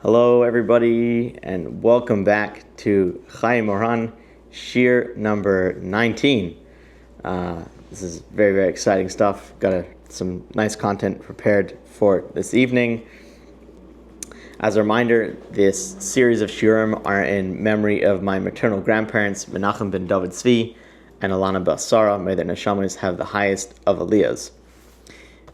Hello, everybody, and welcome back to Chayei Moharan, Shiur number 19. This is very, very exciting stuff. Got some nice content prepared for this evening. As a reminder, this series of shiurim are in memory of my maternal grandparents, Menachem ben David Tzvi and Alana Bas Sarah. May their neshamas have the highest of aliyahs.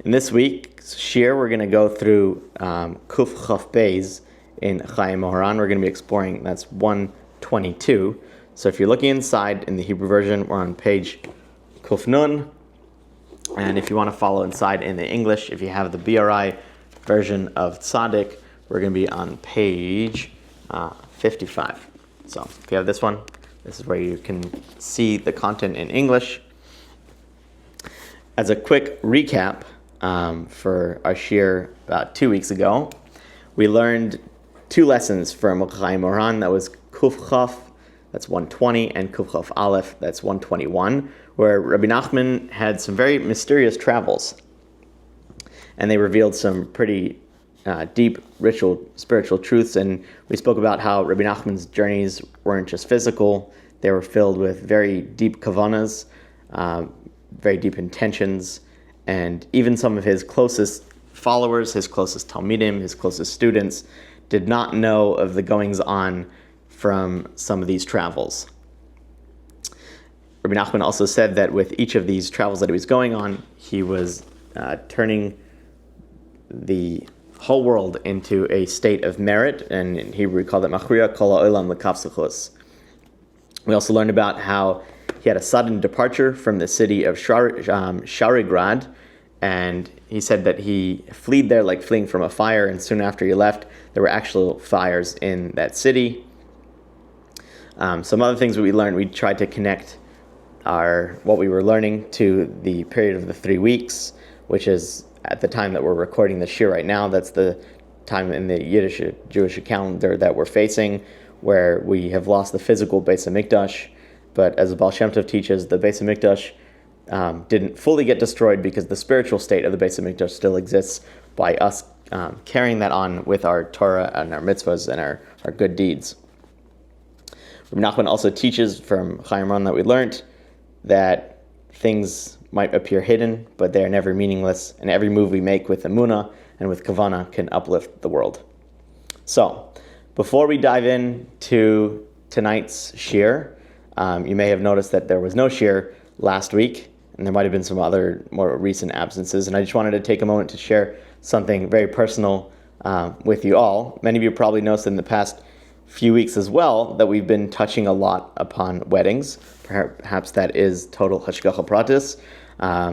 In this week's shiur, we're going to go through Kuf Chaf Beis in Chayei Moharan. We're going to be exploring, that's 122. So if you're looking inside in the Hebrew version, we're on page Kuf Nun. And if you want to follow inside in the English, if you have the BRI version of Tzaddik, we're going to be on page 55. So if you have this one, this is where you can see the content in English. As a quick recap for our shiur about 2 weeks ago, we learned two lessons from Chayei Moharan. That was Kuf Chaf, that's 120, and Kuf Chaf Aleph, that's 121, where Rebbe Nachman had some very mysterious travels. And they revealed some pretty deep ritual, spiritual truths. And we spoke about how Rebbe Nachman's journeys weren't just physical, they were filled with very deep kavanas, very deep intentions, and even some of his closest followers, his closest talmidim, his closest students, did not know of the goings-on from some of these travels. Rebbe Nachman also said that with each of these travels that he was going on, he was turning the whole world into a state of merit, and in Hebrew we call it machriya kol ha'olam l'kaf. We also learned about how he had a sudden departure from the city of Sharigrad, and he said that he fled there like fleeing from a fire, and soon after he left, there were actual fires in that city. Some other things that we learned, we tried to connect what we were learning to the period of the 3 weeks, which is at the time that we're recording the shiur right now. That's the time in the Yiddish Jewish calendar that we're facing, where we have lost the physical Beis HaMikdash, but as the Baal Shem Tov teaches, the Beis HaMikdash didn't fully get destroyed because the spiritual state of the Beis HaMikdash still exists by us carrying that on with our Torah and our mitzvahs and our good deeds. Rebbe Nachman also teaches from Chayei Moharan that we learned that things might appear hidden, but they are never meaningless, and every move we make with emunah and with kavana can uplift the world. So, before we dive into tonight's shiur, you may have noticed that there was no shiur last week, and there might have been some other more recent absences, and I just wanted to take a moment to share something very personal with you all. Many of you probably noticed in the past few weeks as well that we've been touching a lot upon weddings. Perhaps that is total hashgacha pratis,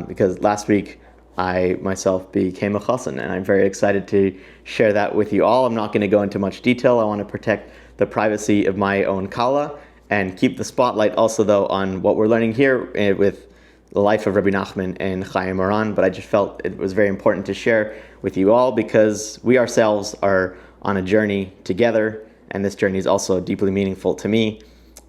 because last week I myself became a chassan, and I'm very excited to share that with you all. I'm not going to go into much detail. I want to protect the privacy of my own kala and keep the spotlight also, though, on what we're learning here with the life of Rebbe Nachman and Chayei Moharan. But I just felt it was very important to share with you all because we ourselves are on a journey together, and this journey is also deeply meaningful to me.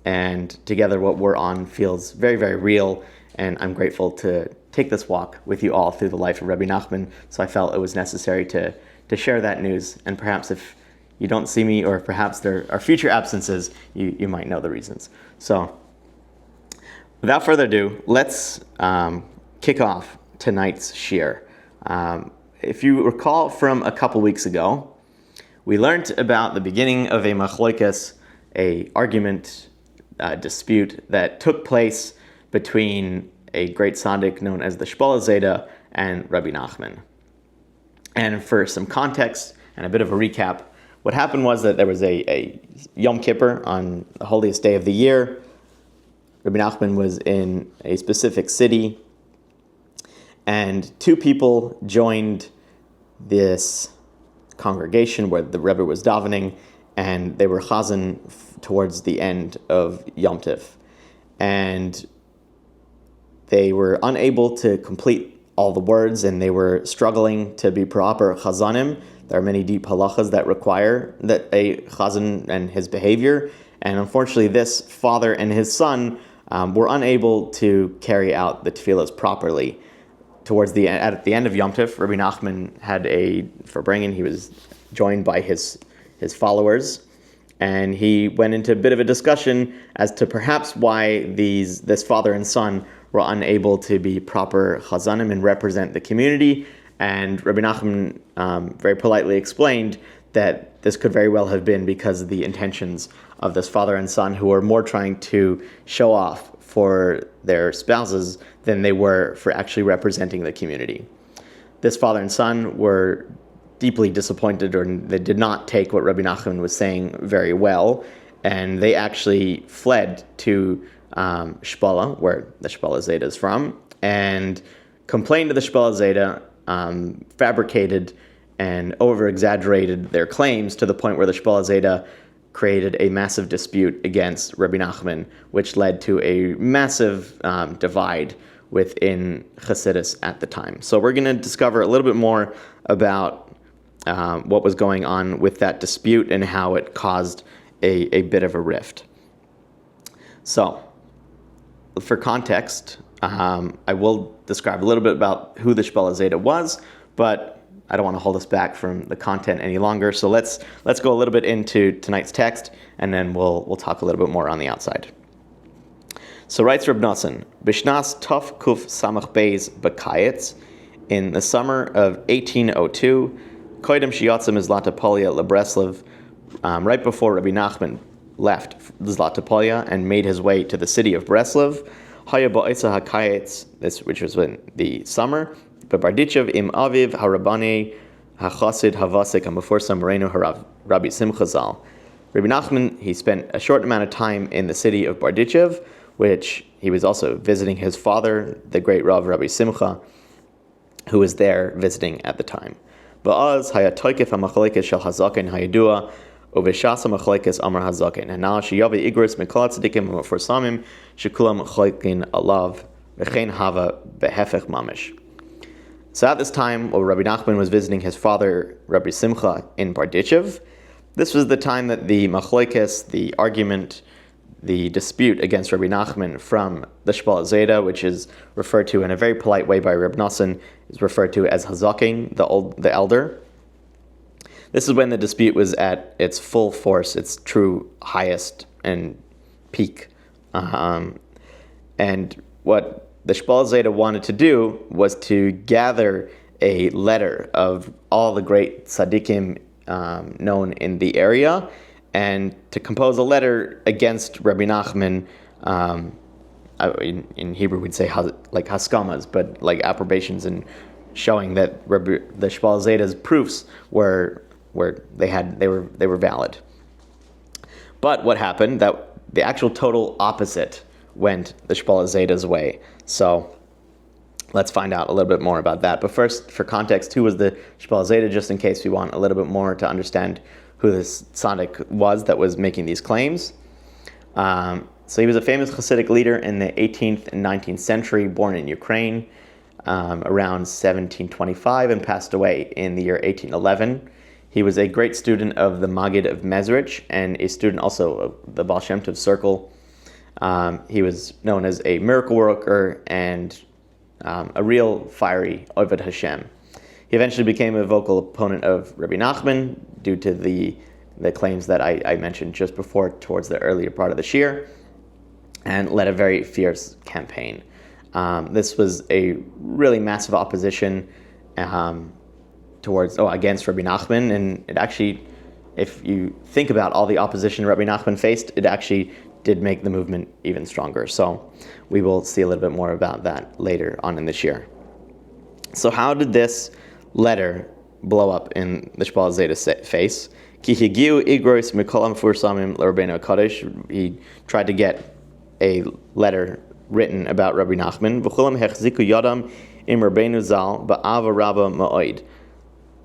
And together what we're on feels very, very real, and I'm grateful to take this walk with you all through the life of Rebbe Nachman. So I felt it was necessary to share that news, and perhaps if you don't see me, or perhaps there are future absences, you might know the reasons. So without further ado, let's kick off tonight's shiur. If you recall from a couple weeks ago, we learned about the beginning of a machlokas, a argument, dispute that took place between a great tzaddik known as the Shpola Zeide and Rebbe Nachman. And for some context and a bit of a recap, what happened was that there was a Yom Kippur on the holiest day of the year. Rebbe Nachman was in a specific city, and two people joined this congregation where the Rebbe was davening, and they were chazan towards the end of Yom Tov. And they were unable to complete all the words, and they were struggling to be proper chazanim. There are many deep halachas that require that a chazan and his behavior, and unfortunately this father and his son were unable to carry out the tefillas properly. At the end of Yom Tov, Rebbe Nachman had a farbrengen. He was joined by his his followers, and he went into a bit of a discussion as to perhaps why this father and son were unable to be proper chazanim and represent the community. And Rebbe Nachman very politely explained that this could very well have been because of the intentions of this father and son, who were more trying to show off for their spouses than they were for actually representing the community. This father and son were deeply disappointed, or they did not take what Rebbe Nachman was saying very well, and they actually fled to Shpola, where the Shpola Zeide is from, and complained to the Shpola Zeide, fabricated and over-exaggerated their claims to the point where the Shpola Zeide created a massive dispute against Rebbe Nachman, which led to a massive divide within Chassidus at the time. So we're going to discover a little bit more about what was going on with that dispute and how it caused a bit of a rift. So, for context, I will describe a little bit about who the Shpola Zeide was, but I don't want to hold us back from the content any longer. So let's go a little bit into tonight's text, and then we'll talk a little bit more on the outside. So writes Reb Nosson, Bishnas Tov Kuf Samach Beis Bakayetz, in the summer of 1802, Koidem Shiyatzim Zlatopolia Lebreslov, right before Rebbe Nachman left Zlatopolia and made his way to the city of Breslov, Haya Ba'isa HaKayetz, which was in the summer, Barditchev im Aviv Harabane HaChasid Havasik HaMeforsam Moreno Harav Rabbi Simcha Zal. Rebbe Nachman, he spent a short amount of time in the city of Barditchev, which he was also visiting his father, the great Rav Rabbi Simcha, who was there visiting at the time. Ba'az haya toikef ha-machalekes shel hazaken hayadua uveshas ha-machalekes amar hazaken hanal sheyavi igros mikol tzaddikim u'meforsamim shekulam chalekin alav v'chein hava behefech mamish. So at this time, while Rabbi Nachman was visiting his father, Rabbi Simcha, in Barditchev, this was the time that the machlokes, the argument, the dispute against Rebbe Nachman from the Shpola Zeide, which is referred to in a very polite way by Reb Nosson, is referred to as Hazaking, the elder. This is when the dispute was at its full force, its true highest and peak. And what the Shpola Zeide wanted to do was to gather a letter of all the great tzaddikim known in the area, and to compose a letter against Rebbe Nachman. In Hebrew we'd say like haskamas, but like approbations, and showing that the Shpola Zeide's proofs were they were valid. But what happened, that the actual total opposite went the Shpola Zeide's way. So let's find out a little bit more about that. But first, for context, who was the Shpola Zeide, just in case we want a little bit more to understand who this tzaddik was that was making these claims. So he was a famous Hasidic leader in the 18th and 19th century, born in Ukraine around 1725 and passed away in the year 1811. He was a great student of the Maggid of Mezrich and a student also of the Baal Shem Tov circle. He was known as a miracle worker and a real fiery Oved Hashem. He eventually became a vocal opponent of Rebbe Nachman due to the claims that I mentioned just before towards the earlier part of the Shiur, and led a very fierce campaign. This was a really massive opposition against Rebbe Nachman, and it actually, if you think about all the opposition Rebbe Nachman faced, it actually did make the movement even stronger. So we will see a little bit more about that later on in this year. So how did this letter blow up in the Shpola Zeide's face? Ki higiu igros mikolam fursamim l'Rabbeinu HaKadosh. He tried to get a letter written about Rabbi Nachman. V'chulam hechziku yadam im Rabbeinu Zal ba'ava rabba ma'oid.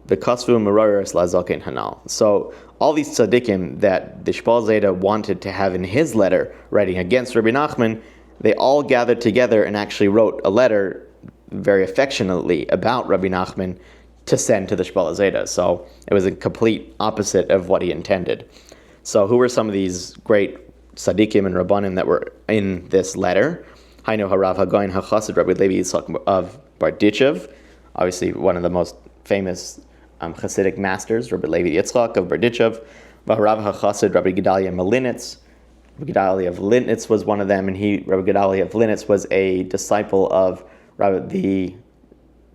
V'kasvu meraris lazaken hanal. So all these tzaddikim that the Shpola Zeide wanted to have in his letter writing against Rabbi Nachman, they all gathered together and actually wrote a letter very affectionately about Rabbi Nachman to send to the Shpola Zeide. So it was a complete opposite of what he intended. So who were some of these great tzaddikim and rabbanim that were in this letter? Hainu harav hagoyin hachasid Rabbi Levi Yitzchak of Barditchev, obviously one of the most famous Hasidic masters, Rabbi Levi Yitzchak of Berdichev, Vaharav HaChassid, Rabbi Gedalia Melinitz. Rabbi Gedalia of Linitz was one of them, and Rabbi Gedalia of Linitz was a disciple of the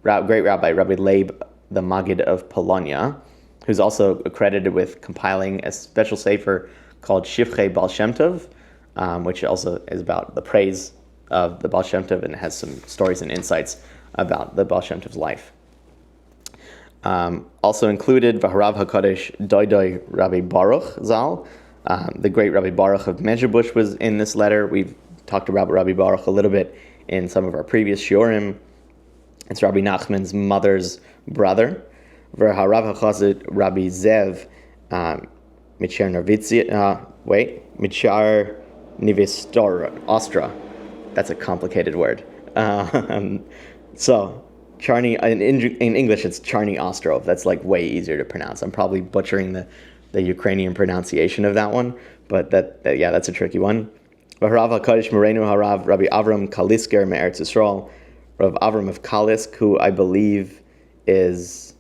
great rabbi, Rabbi Leib the Maggid of Polonia, who's also accredited with compiling a special sefer called Shivchei Baal Shem Tov, which also is about the praise of the Baal Shem Tov and has some stories and insights about the Baal Shem Tov's life. Also included Vaharav HaKadosh Doidoi Rabbi Baruch Zal. The great Rabbi Baruch of Mezhebush was in this letter. We've talked about Rabbi Baruch a little bit in some of our previous shiurim. It's Rabbi Nachman's mother's brother. V'harav HaChazit Rabbi Zev Michar Nivistor Ostra. That's a complicated word. So, Charny, in English it's Charny Ostrov. That's like way easier to pronounce. I'm probably butchering the Ukrainian pronunciation of that one, but that's a tricky one. V'harav HaKadosh Morenu Harav Rabbi Avram Kalisker Me'eretz Yisrael. Rav Avram of Kalisk, who I believe is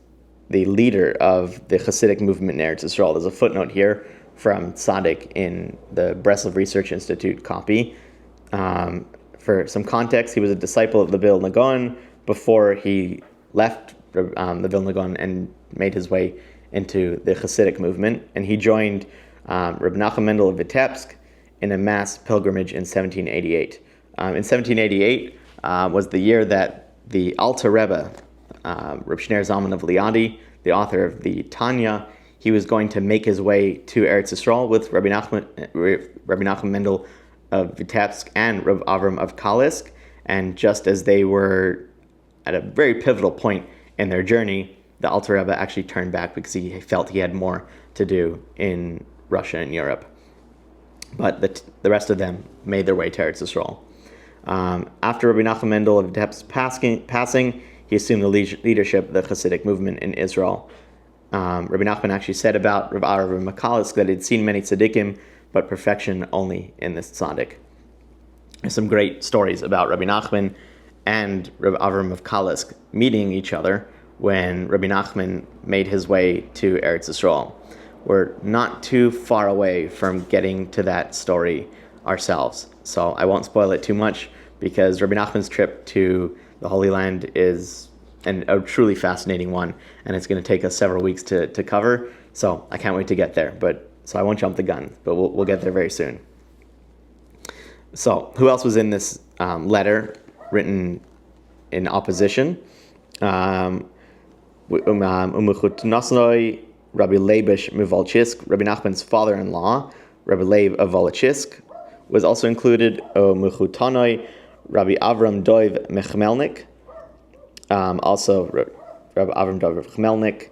the leader of the Hasidic movement in Eretz Yisrael. There's a footnote here from Tzaddik in the Breslov Research Institute copy. For some context, he was a disciple of the Vilna Gaon before he left the Vilna Gaon and made his way into the Hasidic movement. And he joined Reb Nachman Mendel of Vitebsk in a mass pilgrimage in 1788. In 1788, was the year that the Alter Rebbe, Reb Shneir Zalman of Liadi, the author of the Tanya, he was going to make his way to Eretz Yisrael with Rabbi Nachman Mendel of Vitebsk and Reb Avram of Kalisk. And just as they were at a very pivotal point in their journey, the Alter Rebbe actually turned back because he felt he had more to do in Russia and Europe. But the rest of them made their way to Eretz Yisrael. After Rabbi Nachman Mendel of Vitebsk's passing, he assumed the leadership of the Hasidic movement in Israel. Rabbi Nachman actually said about Reb Avram of Kalisk that he'd seen many tzaddikim, but perfection only in this tzaddik. There's some great stories about Rabbi Nachman and Reb Avram of Kalisk meeting each other when Rabbi Nachman made his way to Eretz Yisrael. We're not too far away from getting to that story ourselves, so I won't spoil it too much because Rabbi Nachman's trip to the Holy Land is a truly fascinating one, and it's going to take us several weeks to cover, so I can't wait to get there. So I won't jump the gun, but we'll get there very soon. So who else was in this letter written in opposition? Rabbi Leibish Mivolchisk, Rabbi Nachman's father-in-law, Rabbi Leib of Volochysk, was also included. Mechutanoi, Rabbi Avram Doiv Mechmelnik, also Rabbi Avram Doiv Mechmelnik,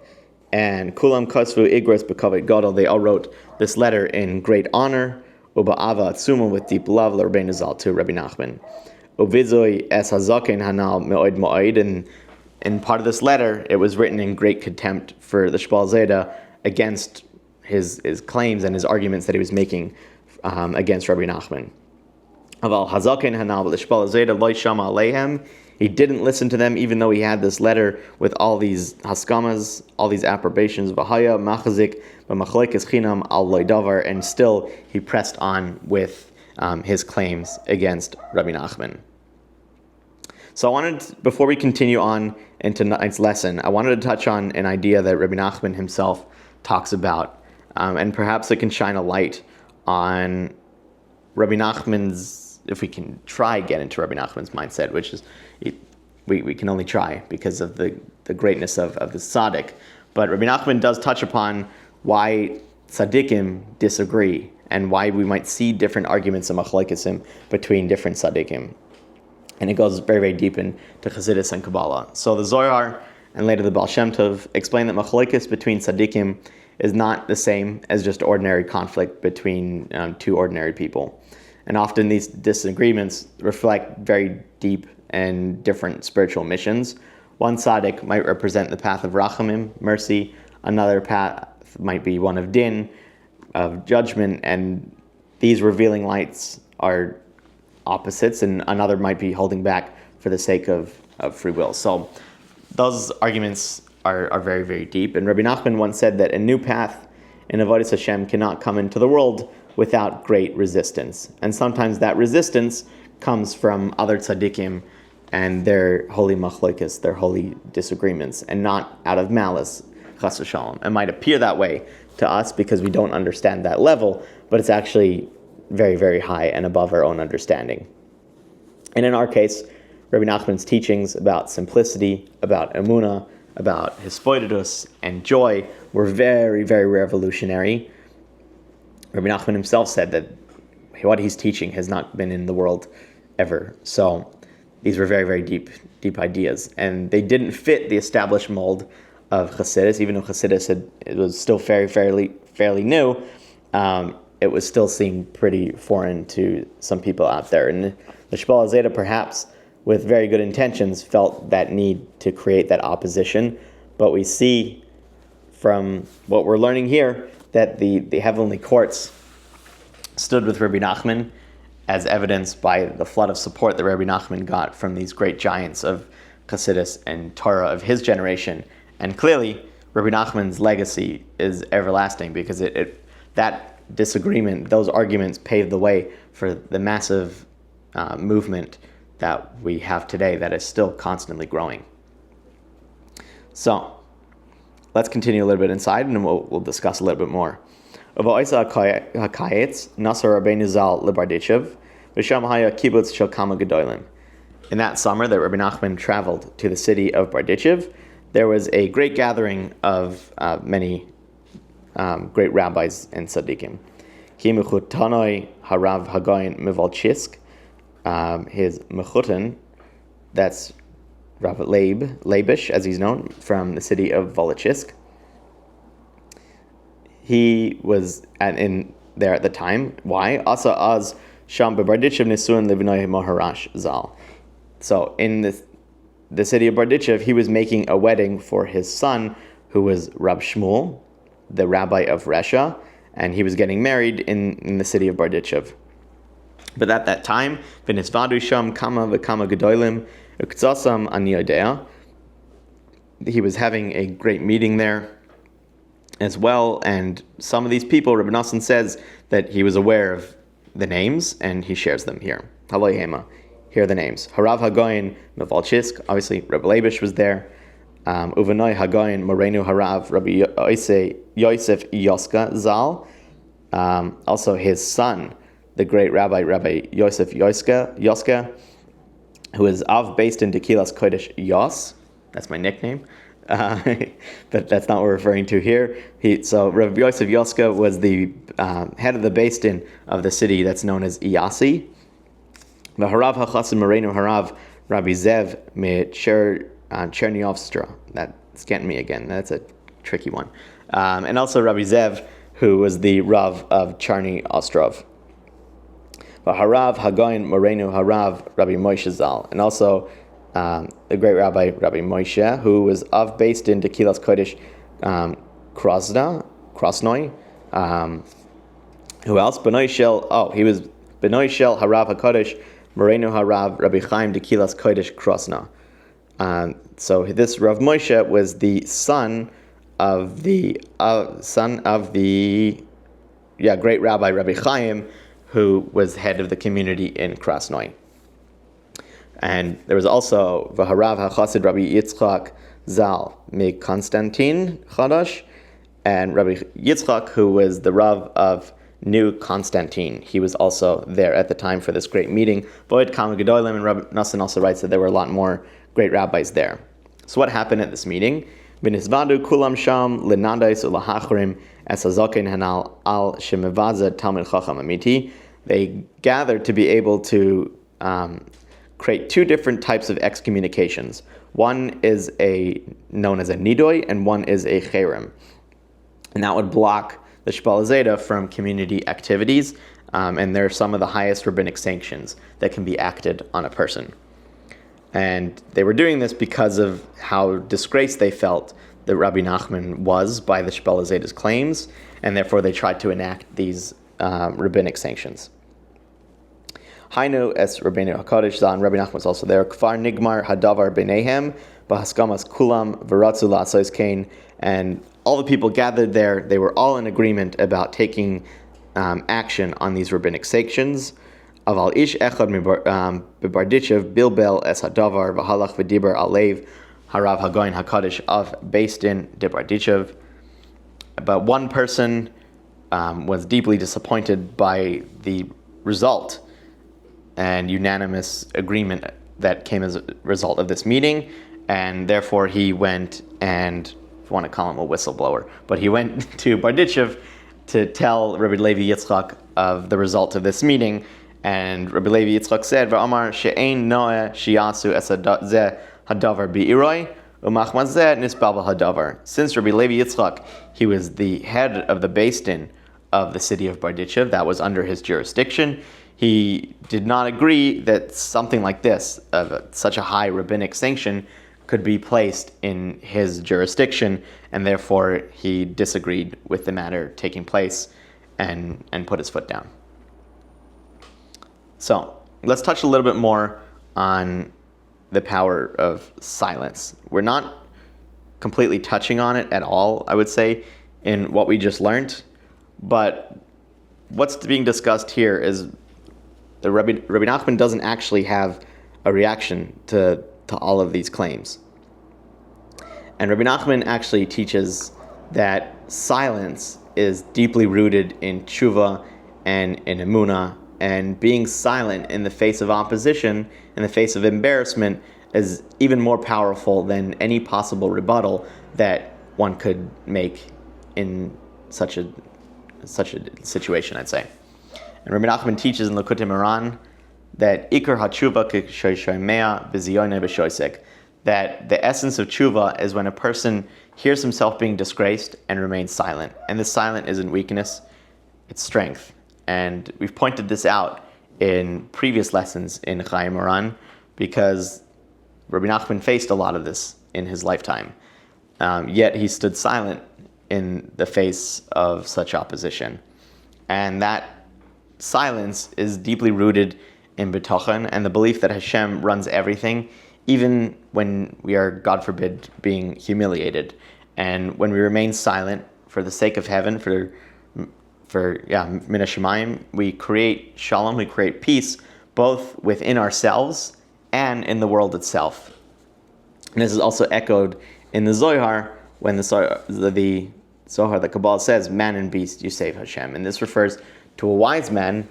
and Kulam Kosvu Igros B'Kavod Gadol. They all wrote this letter in great honor, Uba'ava Atzuma, with deep love, Rabbeinu Zal, to Rabbi Nachman. Uvizoi es hazaken hanal me'od mo'od, and in part of this letter, it was written in great contempt for the Shpola Zeide against his claims and his arguments that he was making against Rabbi Nachman. Aval hazaken hanal the Shpola Zeide lo shama aleihem. He didn't listen to them, even though he had this letter with all these haskamas, all these approbations, v'haya machazik b'machlekes chinam al loidavar, and still he pressed on with his claims against Rabbi Nachman. So before we continue on into tonight's lesson, I wanted to touch on an idea that Rebbe Nachman himself talks about, and perhaps it can shine a light on Rebbe Nachman's, if we can try get into Rebbe Nachman's mindset, which is, we can only try because of the greatness of the tzaddik. But Rebbe Nachman does touch upon why tzaddikim disagree and why we might see different arguments of machlokesim between different tzaddikim. And it goes very, very deep into Chassidus and Kabbalah. So the Zohar and later the Baal Shem Tov explain that machlokes between tzaddikim is not the same as just ordinary conflict between two ordinary people. And often these disagreements reflect very deep and different spiritual missions. One tzaddik might represent the path of rachamim, mercy. Another path might be one of din, of judgment. And these revealing lights are opposites, and another might be holding back for the sake of free will. So those arguments are very, very deep. And Rebbe Nachman once said that a new path in Avodas Hashem cannot come into the world without great resistance. And sometimes that resistance comes from other tzaddikim and their holy machlokas, their holy disagreements, and not out of malice, chas v'shalom. It might appear that way to us because we don't understand that level, but it's actually very, very high and above our own understanding. And in our case, Rebbe Nachman's teachings about simplicity, about emunah, about hispoidus and joy were very, very revolutionary. Rebbe Nachman himself said that what he's teaching has not been in the world ever. So these were very, very deep ideas. And they didn't fit the established mold of Chassidus, even though Chassidus it was still fairly new. It was still seen pretty foreign to some people out there. And the Shpola Zeide, perhaps with very good intentions, felt that need to create that opposition. But we see from what we're learning here that the heavenly courts stood with Rebbe Nachman, as evidenced by the flood of support that Rebbe Nachman got from these great giants of Chassidus and Torah of his generation. And clearly, Rebbe Nachman's legacy is everlasting because that disagreement, those arguments paved the way for the massive movement that we have today that is still constantly growing. So, let's continue a little bit inside and we'll discuss a little bit more. In that summer that Rebbe Nachman traveled to the city of Barditchev, there was a great gathering of many great rabbis and tzaddikim. Harav Hagoyin Mivalchisk, his mechutin, that's Rav Leibish, as he's known, from the city of Volochysk. He was in there at the time. Why? Asa az sham bebarditchev nisuin Chayei Moharan zal. So in the city of Barditchev, he was making a wedding for his son, who was Rab Shmuel, the rabbi of Resha, and he was getting married in the city of Barditchev. But at that time, v'nisvadu sham kama v'kama gedolim uktzasam ani yodea. He was having a great meeting there as well, and some of these people, Reb Nosson says that he was aware of the names, and he shares them here. Haloi Hema. Here are the names. Harav Hagoyin Mevalchisk, obviously Reb Leibish was there. Uvanoi Hagoyin Morenu Harav Rabbi Yosef Yoska Zal. Also his son, the great Rabbi Yosef Yoska, who is based in Tekilas Kodesh Yos. That's my nickname. But that's not what we're referring to here. So Rabbi Yosef Yoska was the head of the Beis Din of the city that's known as Iyasi. The Harav HaChasim Morenu Harav Rabbi Zev me Cherniovstra. That's getting me again. That's a tricky one. And also Rabbi Zev, who was the Rav of Charny Ostrov. Harav Hagoyin Morenu Harav Rabbi Moshe Zal. And also the great Rabbi Moshe, who was based in Tekilas Kodesh Krasnoi. Who else? He was Benoy Shel Harav HaKodesh Morenu Harav Rabbi Chaim Tekilas Kodesh Krasna. So this Rav Moshe was the son of the great Rabbi Chaim, who was head of the community in Krasnoi. And there was also V'harav HaChasid Rabbi Yitzchak Zal me Konstantin Chadash, and Rabbi Yitzchak, who was the Rav of New Constantine. He was also there at the time for this great meeting. Void Kama Gedolim, and Reb Nosson also writes that there were a lot more great rabbis there. So what happened at this meeting? V'nisvadu kulam sham linandais ulahachrim es hazokin hanal al shemevaza talmid chacham amiti. They gathered to be able to create two different types of excommunications. One is known as a nidoi, and one is a cherem. And that would block the Shpola Zeide from community activities, and they're some of the highest rabbinic sanctions that can be acted on a person. And they were doing this because of how disgraced they felt that Rabbi Nachman was by the Shpola Zeide's claims, and therefore they tried to enact these rabbinic sanctions. Hainu es Rabbeinu HaKadosh Zan, Rabbi Nachman was also there. Kfar Nigmar Hadavar B'neihem Bahaskamas kulam v'ratzu la'asos kain, and all the people gathered there, they were all in agreement about taking action on these rabbinic sanctions. Aval ish echad b'Barditchev bilbel es hadavar v'halach v'diber alev harav hagoyin hakadosh of based in de Barditchev. But one person was deeply disappointed by the result and unanimous agreement that came as a result of this meeting, and therefore he went and, if you want to call him a whistleblower, but he went to Barditchev to tell Rabbi Levi Yitzchak of the result of this meeting. And Rabbi Levi Yitzchak said, "Va'amar she'ein noeh shiyasu es zeh hadavar bi'iroi u'machmas zeh nisbal hadavar." Since Rabbi Levi Yitzchak, he was the head of the Beis Din of the city of Barditchev, that was under his jurisdiction, he did not agree that something like this, such a high rabbinic sanction, could be placed in his jurisdiction, and therefore he disagreed with the matter taking place and put his foot down. So let's touch a little bit more on the power of silence. We're not completely touching on it at all, I would say, in what we just learned, but what's being discussed here is the Rebbe Nachman doesn't actually have a reaction to all of these claims. And Rebbe Nachman actually teaches that silence is deeply rooted in teshuvah and in emunah, and being silent in the face of opposition, in the face of embarrassment, is even more powerful than any possible rebuttal that one could make in such a situation, I'd say. And Rebbe Nachman teaches in Likutei Moharan that Ikar HaTeshuvah K'Shoymea B'Ziyoneh B'Shoisek, that the essence of teshuvah is when a person hears himself being disgraced and remains silent. And this silent isn't weakness, it's strength. And we've pointed this out in previous lessons in Chayei Moharan because Rebbe Nachman faced a lot of this in his lifetime. Yet he stood silent in the face of such opposition. And that silence is deeply rooted in betochen and the belief that Hashem runs everything, even when we are, God forbid, being humiliated. And when we remain silent for the sake of heaven, for min hashamayim, we create shalom, we create peace, both within ourselves and in the world itself. And this is also echoed in the Zohar, when the Zohar, the Kabbalah says, man and beast, you save Hashem. And this refers to a wise man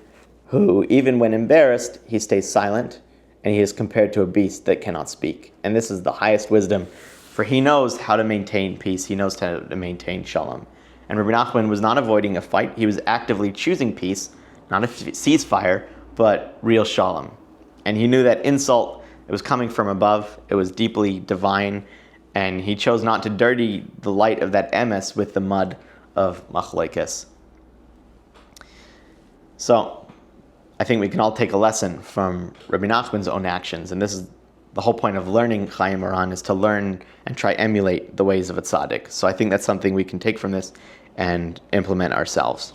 who, even when embarrassed, he stays silent, and he is compared to a beast that cannot speak. And this is the highest wisdom, for he knows how to maintain peace, he knows how to maintain shalom. And Rebbe Nachman was not avoiding a fight, he was actively choosing peace, not a ceasefire, but real shalom. And he knew that insult, it was coming from above, it was deeply divine, and he chose not to dirty the light of that emes with the mud of machlokes. So, I think we can all take a lesson from Rebbe Nachman's own actions, and this is the whole point of learning Chayei Moharan, is to learn and try emulate the ways of a tzaddik. So I think that's something we can take from this and implement ourselves.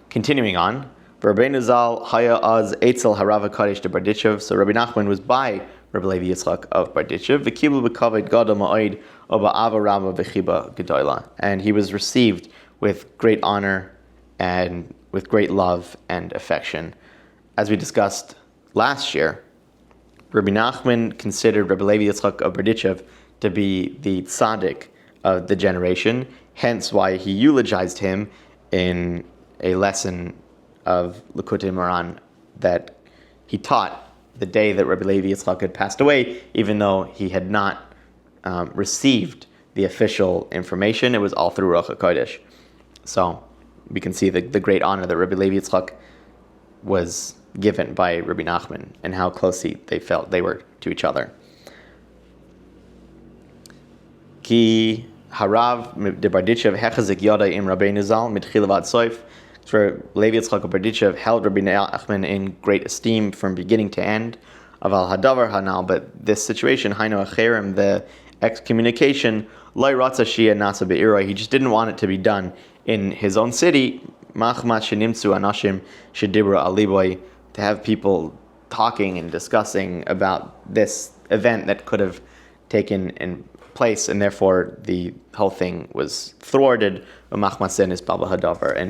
Continuing on, Rabbeinu Zal Haya Az Eitzel Harav HaKadosh de Barditchev. So Rabbi Nachman was by Rebbe Levi Yitzchak of Barditchev. V'kibul b'kavod gadol ma'od u'ba'ava rabba v'chiba gedola. And he was received with great honor and with great love and affection. As we discussed last year, Rabbi Nachman considered Rebbe Levi Yitzchak of Barditchev to be the tzaddik of the generation, hence why he eulogized him in a lesson of Likutei Moharan that he taught the day that Rebbe Levi Yitzchak had passed away, even though he had not received the official information. It was all through Ruach HaKodesh. So we can see the great honor that Rebbe Levi Yitzchak was given by Rebbe Nachman and how closely they felt they were to each other. Ki harav de Barditchev hechazik yada im Rabbeinu Zal mitchila vad soif. For Levi Yitzchak of Barditchev held Rebbe Nachman in great esteem from beginning to end. Aval hadavar hanal, but this situation, hainu acherem, the excommunication, loy ratza shia nasa be'iroi, he just didn't want it to be done in his own city. Machmat shenimtzu anashim shedibra aliboy, to have people talking and discussing about this event that could have taken in place, and therefore the whole thing was thwarted. And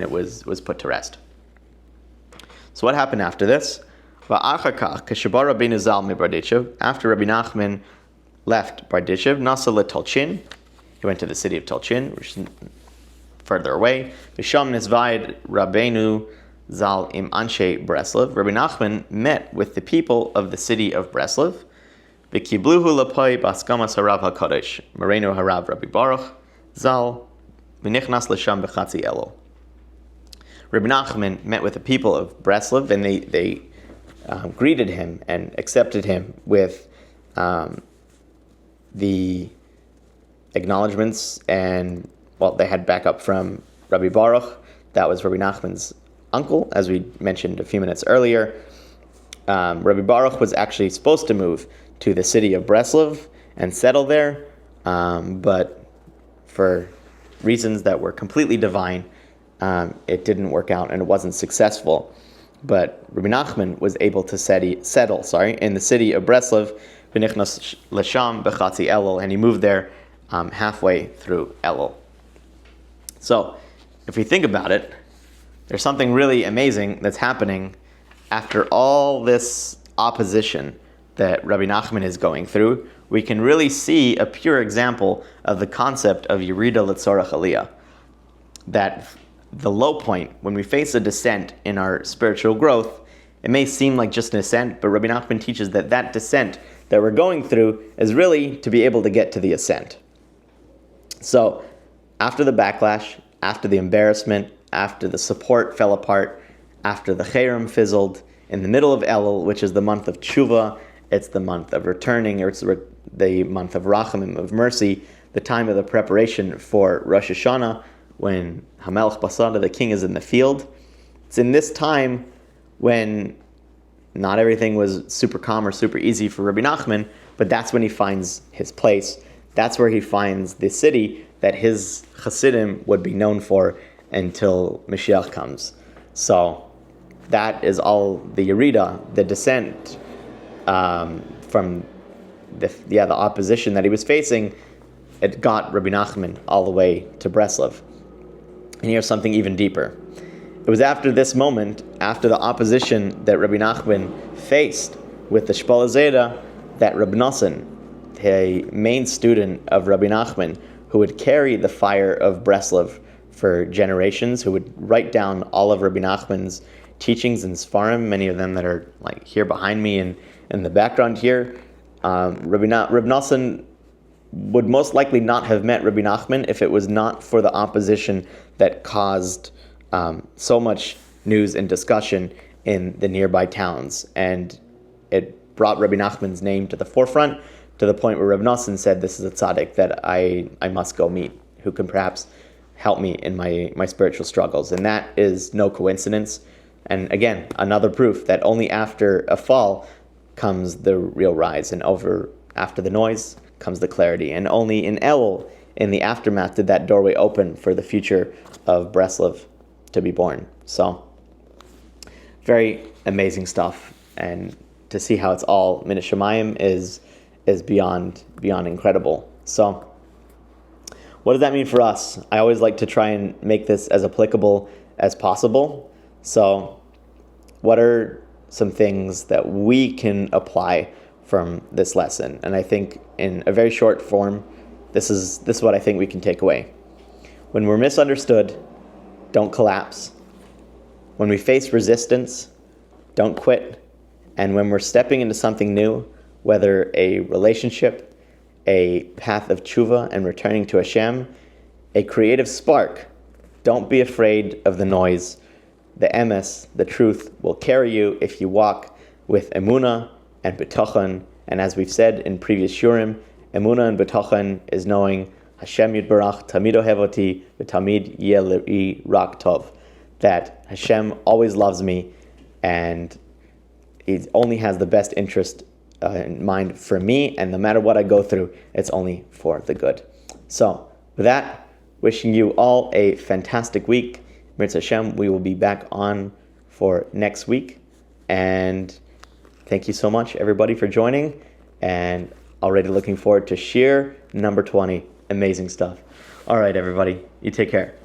it was put to rest. So what happened after this? After Rabbi Nachman left Barditchev, Nasa le Tolchin, he went to the city of Tolchin, which is further away. Visham Nizvaid Rabbeinu Zal im Anshe Breslov. Rabbi Nachman met with the people of the city of Breslov. V'kibluhu lapoi baskamas harav hakodesh. Moreno harav Rabbi Baruch Zal v'nichnas l'sham b'chatzi Elul. Rabbi Nachman met with the people of Breslov, and they greeted him and accepted him with the acknowledgments, and they had backup from Rabbi Baruch. That was Rabbi Nachman's uncle, as we mentioned a few minutes earlier. Rabbi Baruch was actually supposed to move to the city of Breslov and settle there, but for reasons that were completely divine, it didn't work out and it wasn't successful. But Rebbe Nachman was able to settle in the city of Breslov, v'nichnas l'sham b'chatzi Elul, and he moved there halfway through Elul. So, if we think about it, there's something really amazing that's happening after all this opposition that Rabbi Nachman is going through. We can really see a pure example of the concept of Yerida L'Tzorach Aliyah. That the low point, when we face a descent in our spiritual growth, it may seem like just an ascent, but Rabbi Nachman teaches that descent that we're going through is really to be able to get to the ascent. So, after the backlash, after the embarrassment, after the support fell apart, after the cherem fizzled, in the middle of Elul, which is the month of teshuvah, it's the month of returning, or it's the month of rachamim, of mercy, the time of the preparation for Rosh Hashanah, when Hamelech Basada, the king, is in the field. It's in this time when not everything was super calm or super easy for Rabbi Nachman, but that's when he finds his place. That's where he finds the city that his Hasidim would be known for until Mashiach comes. So that is all the Yerida, the descent from the opposition that he was facing. It got Rabbi Nachman all the way to Breslov. And here's something even deeper. It was after this moment, after the opposition that Rabbi Nachman faced with the Shpola Zeide, that Reb Nosson, the main student of Rabbi Nachman, who would carry the fire of Breslov for generations, who would write down all of Rabbi Nachman's teachings and sefarim, many of them that are like here behind me and in the background here. Reb Nosson would most likely not have met Rabbi Nachman if it was not for the opposition that caused so much news and discussion in the nearby towns. And it brought Rabbi Nachman's name to the forefront, to the point where Reb Nosson said, this is a tzaddik that I must go meet, who can perhaps help me in my spiritual struggles. And that is no coincidence. And again, another proof that only after a fall comes the real rise, and after the noise comes the clarity. And only in Elul, in the aftermath, did that doorway open for the future of Breslov to be born. So, very amazing stuff. And to see how it's all min hashamayim is beyond incredible. So, what does that mean for us? I always like to try and make this as applicable as possible. So, what are some things that we can apply from this lesson? And I think in a very short form, this is what I think we can take away. When we're misunderstood, don't collapse. When we face resistance, don't quit. And when we're stepping into something new, whether a relationship, a path of teshuvah and returning to Hashem, a creative spark, don't be afraid of the noise. The emes, the truth, will carry you if you walk with emunah and bitachon. And as we've said in previous shurim, emunah and bitachon is knowing Hashem Yitbarach Tamid Ohevoti v'Tamid Yeh Li'i Rak Tov, that Hashem always loves me and He only has the best interest in mind for me, and no matter what I go through, it's only for the good. So, with that, wishing you all a fantastic week. Mirz Hashem, we will be back on for next week. And thank you so much, everybody, for joining. And Already looking forward to Shiur number 20. Amazing stuff. All right, everybody. You take care.